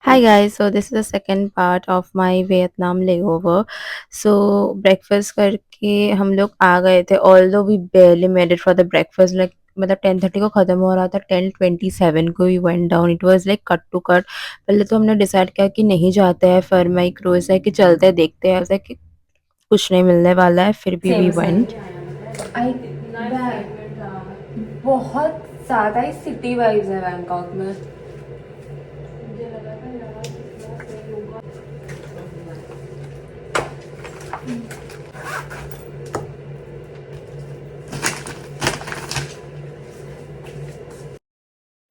Hi guys, so this is the second part of my Vietnam layover. So breakfast करके हम लोग आ गए थे although we barely made it for the breakfast like मतलब 10:30 को ख़त्म हो रहा था 10:27 को we went down. It was like cut to cut. पहले तो हमने डिसाइड किया कि नहीं जाते हैं फिर माई क्रूज है कि चलते हैं देखते हैं ऐसा कि कुछ नहीं मिलने वाला है फिर भी वी सेम सेम वेंट. आई बहुत ज़्यादा ही सिटी वाइब्स है बैंकॉक में।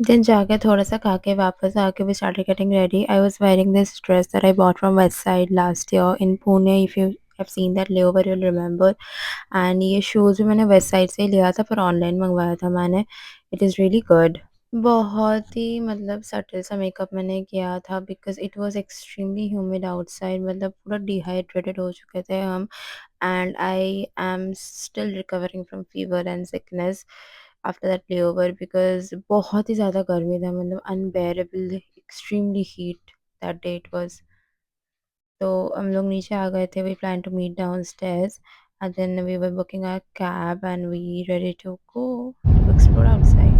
Then जाके थोड़ा-सा खा के वापस आके we started getting ready. I was wearing this dress that I bought from West Side last year in Pune. If you have seen that layover, you'll remember. And ये shoes भी मैंने वेस्ट साइड से ही लिया था पर online मंगवाया था मैंने. It is really good. बहुत ही मतलब सटल सा मेकअप मैंने किया था because it was extremely humid outside मतलब पूरा डिहाइड्रेटेड हो चुके थे हम. And I am still recovering from fever and sickness after that layover because बहुत ही ज़्यादा गर्मी था मतलब unbearable extremely heat that day it was. तो हम लोग नीचे आ गए थे. We planned to meet downstairs and then we were booking our cab and we ready to go to explore outside.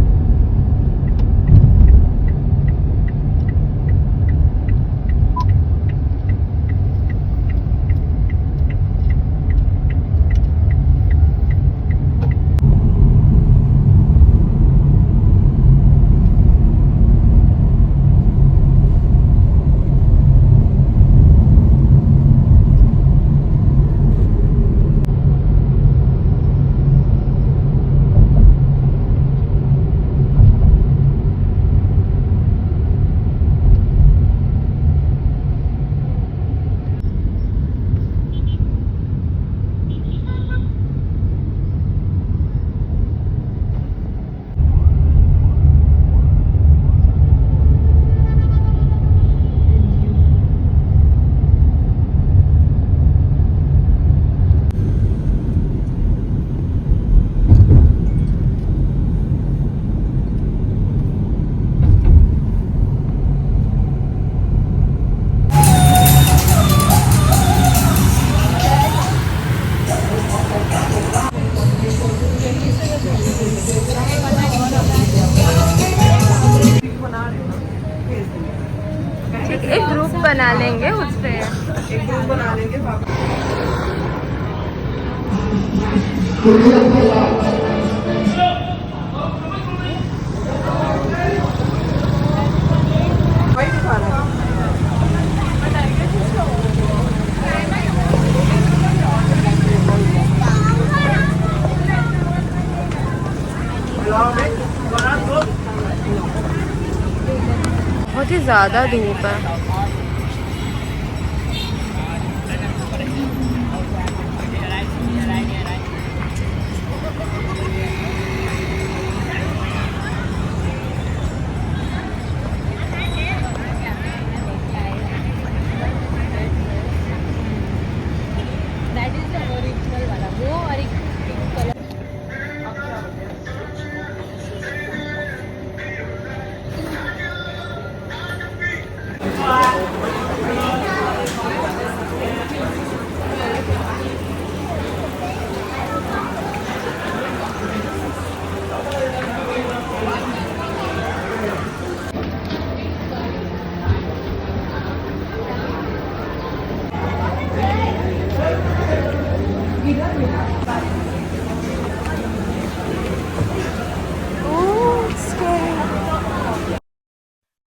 ठीक एक ग्रुप बना लेंगे उस पे. बहुत ही ज़्यादा धूप है.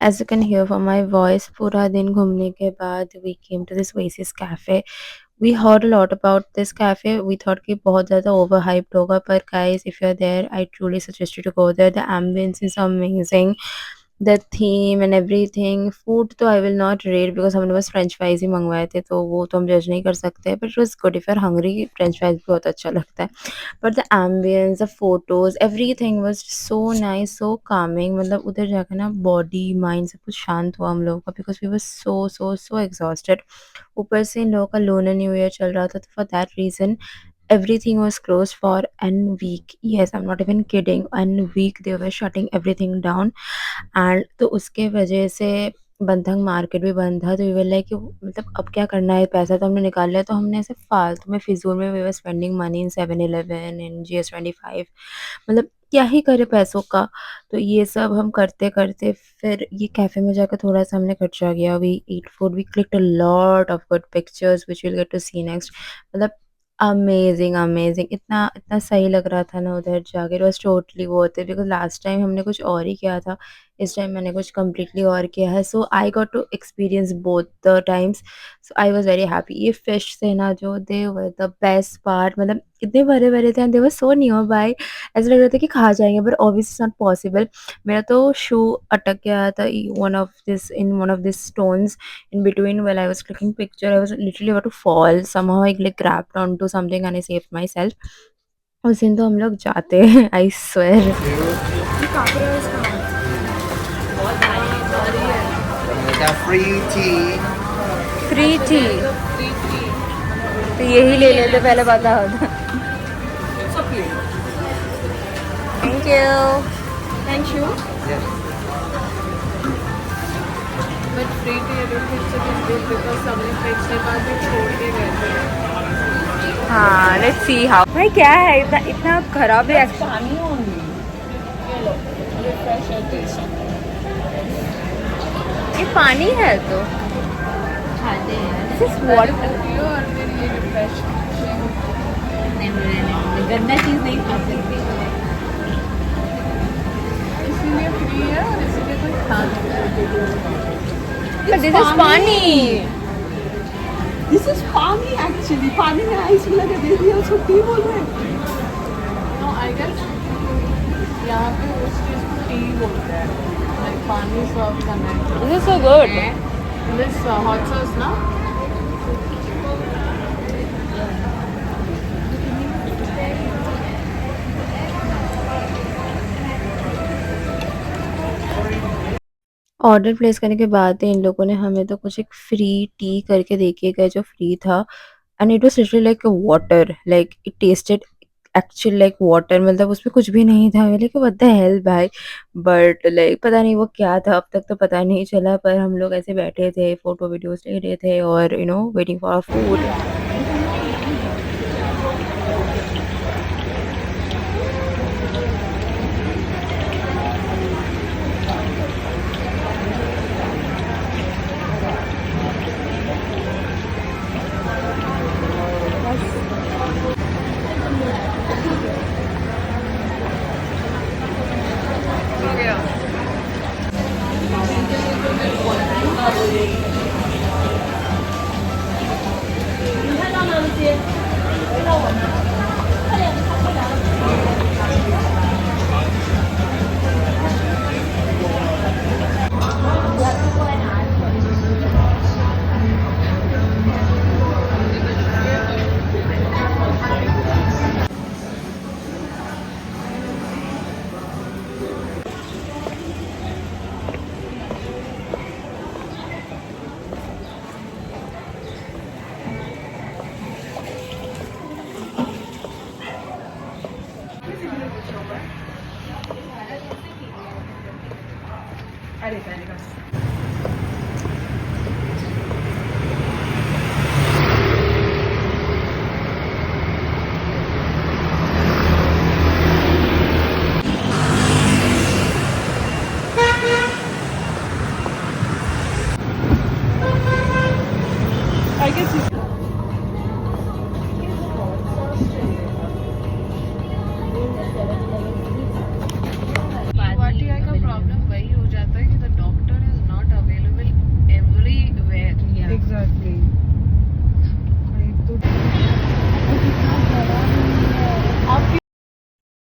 As you can hear from my voice, पूरा दिन घूमने के बाद we came to this Oasis cafe. We heard a lot about this cafe. We thought कि बहुत ज़्यादा overhyped होगा पर guys, if you're there, I truly suggest you to go there. The ambience is amazing. The theme and everything. Food तो I will not rate because हमने बस French fries ही मंगवाए थे तो वो तो हम जज नहीं कर सकते. But it was good if you're hungry. French fries भी बहुत अच्छा लगता है. But the ambience, the photos, everything was so nice, so calming. मतलब उधर जाकर ना body, mind सब कुछ शांत हुआ हम लोगों का because we were so exhausted. ऊपर से इन लोगों का लूनर न्यू ईयर चल रहा था तो for that reason everything was closed for an week. Yes, I'm not even kidding. An week they were shutting everything down. And तो उसके वजह से बंधन मार्केट भी बंद था, तो वी वर लाइक कि मतलब अब क्या करना है, पैसा तो हमने निकाल लिया, तो हमने ऐसे फालतू में फिजूल में we were spending money in 7-Eleven in GS25, मतलब क्या ही करे पैसों का। तो ये सब हम करते करते फिर ये कैफे में जाकर थोड़ा सा हमने खर्चा किया, we eat food, we clicked a lot of good pictures which will get to see next. मतलब अमेजिंग अमेजिंग, इतना इतना सही लग रहा था ना उधर जाके, it was totally worth it, because last time हमने कुछ और ही किया था, इस टाइम मैंने कुछ कंप्लीटली और किया है, so I got to experience both the times. So I was very happy. ये फिश थे ना जो, they were the best part, मतलब इतने बड़े बड़े थे and they were so near by, ऐसा लग रहा था कि खा जाएंगे, बट ऑब्वियसली नॉट पॉसिबल। मेरा तो शू अटक गया था one of this stones in between while I was clicking picture. I was literally about to fall. Somehow I like grabbed onto something and I saved myself. उस दिन तो हम लोग जाते हैं, I swear. The free tea. फ्री थी तो यही ले लेते, पहले पता होता। Thank you. Thank you. Yes. But free tea I don't think so is good because सबने फ्रिज के बाद भी छोड़ के गए थे। हाँ, लेट्स सी हाउ। भाई क्या है, इतना इतना खराब है पानी होंगी। ये लो, ये फ्रेश है टेस्ट। ये पानी है तो खाते हैं। This is what. पियो और फिर ये रिफ्रेश। नहीं, गंदा चीज़ नहीं खा सकती। इसीलिए फ्री है और इसीलिए कोई खा दिस इज पानी। This is पानी actually. पानी में आइस मिला के दे दिया उसको टी बोल रहे हैं। नो आई गेस यहाँ पे उस चीज़ को टी बोलते हैं, लाइक पानी सर्व करना है। This is so good. This hot sauce ना। ऑर्डर प्लेस करने के बाद इन लोगों ने हमें तो कुछ एक फ्री टी करके देके गए जो फ्री था, and it was literally like water, like it tested actual like water, मतलब उसमें कुछ भी नहीं था। लाइक व्हाट द हेल भाई, बट लाइक पता नहीं वो क्या था, अब तक तो पता नहीं चला, पर हम लोग ऐसे बैठे थे, फोटो वीडियोस ले रहे थे और waiting for food. I guess you Guwahati का प्रॉब्लम वही हो जाता है कि the doctor is not available everywhere. exactly.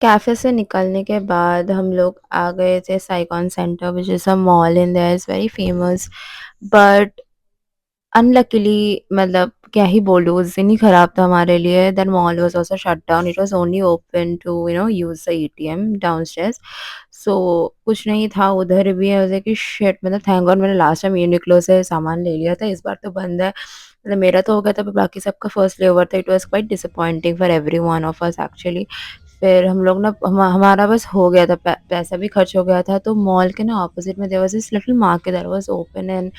Cafe से निकलने के बाद हम लोग आ गए थे साइकॉन centre, which is a mall in their, is very famous, but unluckily, मतलब क्या ही बोलूँ, उस दिन ही खराब था हमारे लिए। That mall was also shut down, it was only open to use the ATM downstairs. So कुछ नहीं था उधर भी। आई वाज लाइक शिट, मतलब थैंक गॉड मैंने लास्ट टाइम यूनिक्लो से सामान ले लिया था, इस बार तो बंद है। मतलब मेरा तो हो गया था, पर बाकी सबका फर्स्ट लेओवर था। It was quite disappointing for every one of us actually. फिर हम लोग ना हमारा बस हो गया था, पैसा भी खर्च हो गया था, तो मॉल के ना ऑपोजिट में there was this little market that was open and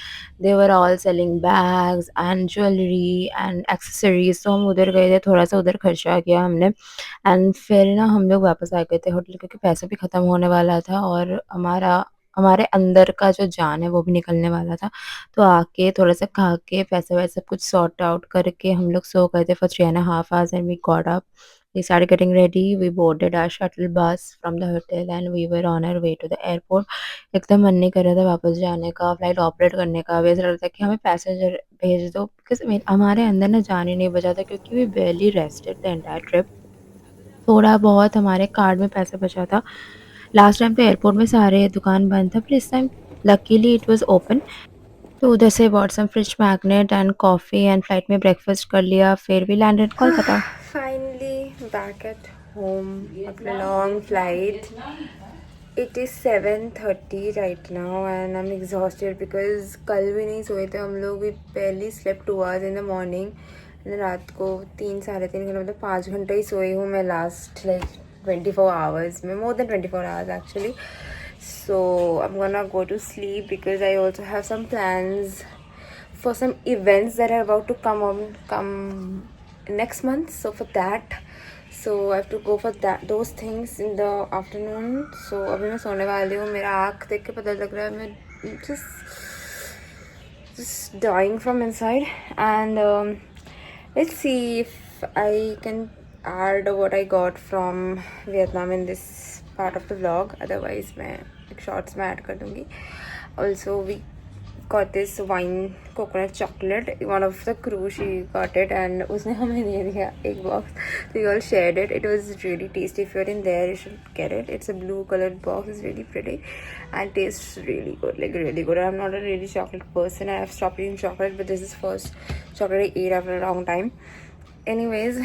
they were all selling bags and jewellery and accessories. तो हम उधर गए थे, थोड़ा सा उधर खर्चा किया हमने एंड फिर ना हम लोग वापस आ गए थे होटल, क्योंकि पैसा भी ख़त्म होने वाला था और हमारे अंदर का जो जान है वो भी निकलने वाला था। तो आके थोड़ा सा खा के पैसा वैसा सब कुछ सॉर्ट आउट करके हम लोग सो गए थे for 3.5 hours and we got up, we started getting ready, we boarded our shuttle bus from the hotel and we were on our way to the airport। एकदम मन नहीं कर रहा था वापस जाने का, फ्लाइट ऑपरेट करने का, वैसा लग रहा था कि हमें पैसेंजर भेज दो, बिकॉज हमारे अंदर ना जान ही नहीं बचा था, क्योंकि we barely rested the entire trip। थोड़ा बहुत हमारे कार्ड में पैसा बचा था। लास्ट टाइम तो एयरपोर्ट में सारे दुकान बंद था, पर इस time luckily it was open. तो उधर से bought some fridge magnet and coffee and flight में ब्रेकफास्ट कर लिया, फिर we landed Kolkata. Finally back at home after long flight. It is 7:30 right now and I am exhausted because कल भी नहीं सोए थे हम लोग। We barely slept 2 hours in the morning। रात को 3-3.5 घंटे, मतलब 5 घंटे ही सोई हूँ मैं लास्ट लाइक 24 hours में, more than 24 hours actually। So I'm gonna go to sleep because I also have some plans for some events that are about to come next month। So for that, so I have to go for those things in the afternoon। So अभी मैं सोने वाली हूँ। मेरा आँख देख के पता लग रहा है मैं just dying from inside and let's see if I can add what I got from Vietnam in this part of the vlog, otherwise मैं एक shorts में add कर दूँगी। Also we got this wine coconut chocolate, one of the crew she got it and उसने हमें दे दिया एक box, so we all shared it। It was really tasty। If you're in there you should get it। It's a blue colored box, it's really pretty and tastes really good, like really good। I'm not a really chocolate person, I have stopped eating chocolate, but this is first chocolate I ate after a long time। Anyways,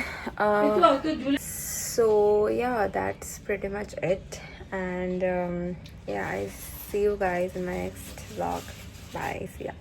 so yeah, that's pretty much it and yeah, I see you guys in my next vlog। Bye, see ya।